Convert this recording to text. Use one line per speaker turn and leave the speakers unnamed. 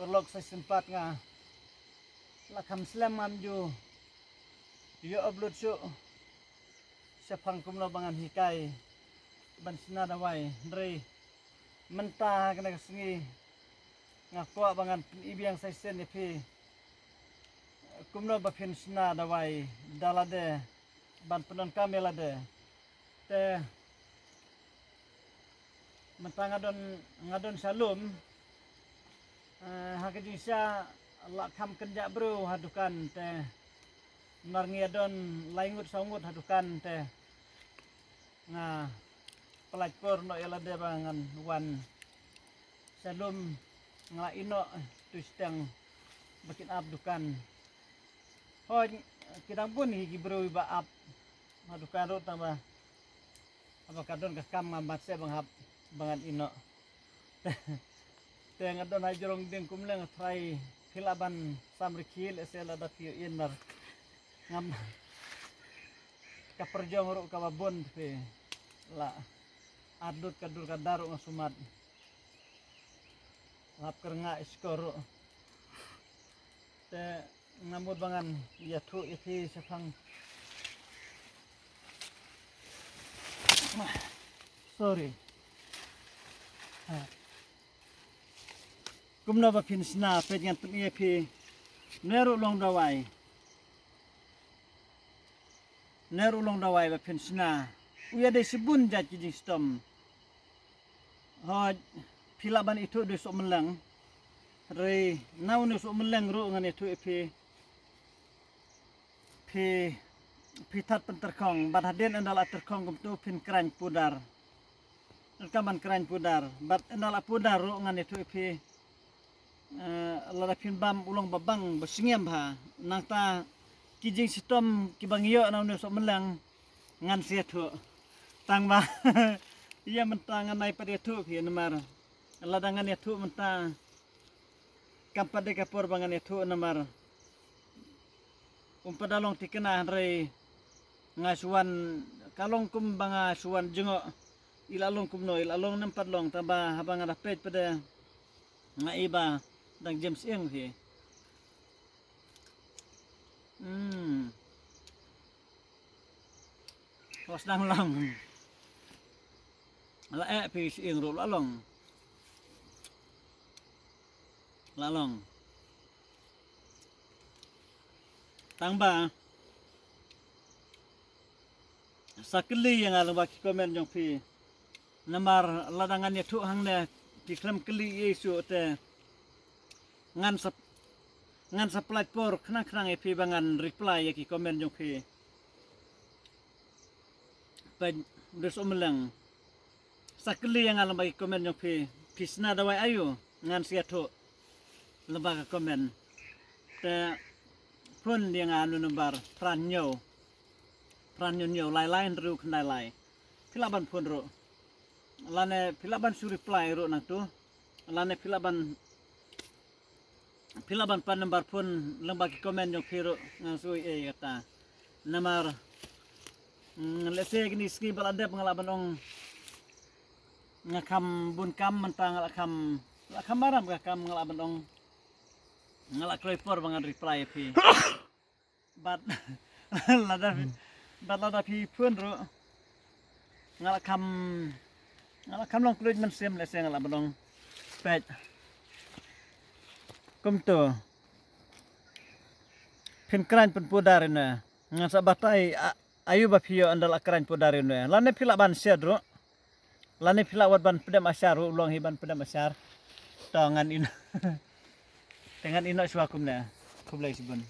perlok sa sempat nga lakam slam amju yo upload su sa pangkumlo bangan hikay ban sinadaway dre mentah kena kesengi ngakwa bangan ibiyang sa sen epi kumno bapin sinadaway dalade ban penon kamelade te mentah ngadon salum hakajing siya lakam kenjak bro hadukan te narngiadon laingut saungut hadukan te nga pelacur no elade bangan wan salum nga ino tustang bakin abdukan hoj kidang pun higi bro iba ab hadukan ro tamba abakadon kakam ngambat se banghap bangan ino te ngadon hajrong ding kumleng try hilaban samrikil esela da piu inar ngam kaperjong ro kababon pe la adut kadur kadaro ngasumat lap kerenga iskor te ngamut bangan ya tu iti sepang sorry kumna ba pinsna pe ngan tu pi neru long dawai ba pinsna uya de sibun jaji di stom ha pilaban itu de sok melang re nau ne sok melang ro ngan itu pitat penterkong bad haden andala terkong kum tu pin kran pudar rekaman kran pudar bad andala pudar ro ngan itu lara pin bam ulong babang besingiam ha nang ta kijing sitom kibang yo nau ne sok melang ngan sia tu tang ba ia mentangan nai pada tu pi namar ladangan ya tu mentang kampade kapor bangan ya tu namar umpadalong tikena re ngasuan kalong kum banga suan jengo ilalong kumno ilalong nempat long tamba habang ada pej pada ngaiba dang James Eng pi hos dang long la pi ing ro lalong tangba sakeli yang alang baki komen jong pi namar ladangan ya tu hang ne diklam keli yesu te ngan sa platform kena pi bangan reply ya ki komen jong pi pa deso melang sakeli yang alang baki komen jong pi pisna dawai ayu ngan sia tu lembaga komen te pun dia nganu nembar pranyo lai ru kendai lai pilaban pun ro lane pilaban su reply ro nang tu lane pilaban pan nembar pun lembaga komen yang piro ngan sui kata namar lese gini ski balade pengalaman ong ngakam bun kam mentang lakam maram kam ngalaban ong ngalak kreper bangan reply pi but lada pi pun ro ngalak kam long kulit mensem lese ngalak belong pet kum to pin kran pun pudar ina ngan sabatai ayu ba pio andal akran pudar ina lane pila ban sedro lane pila wat ban pedam asyar ulong hiban pedam asyar tangan ina dengan ino suakumna kublai sibun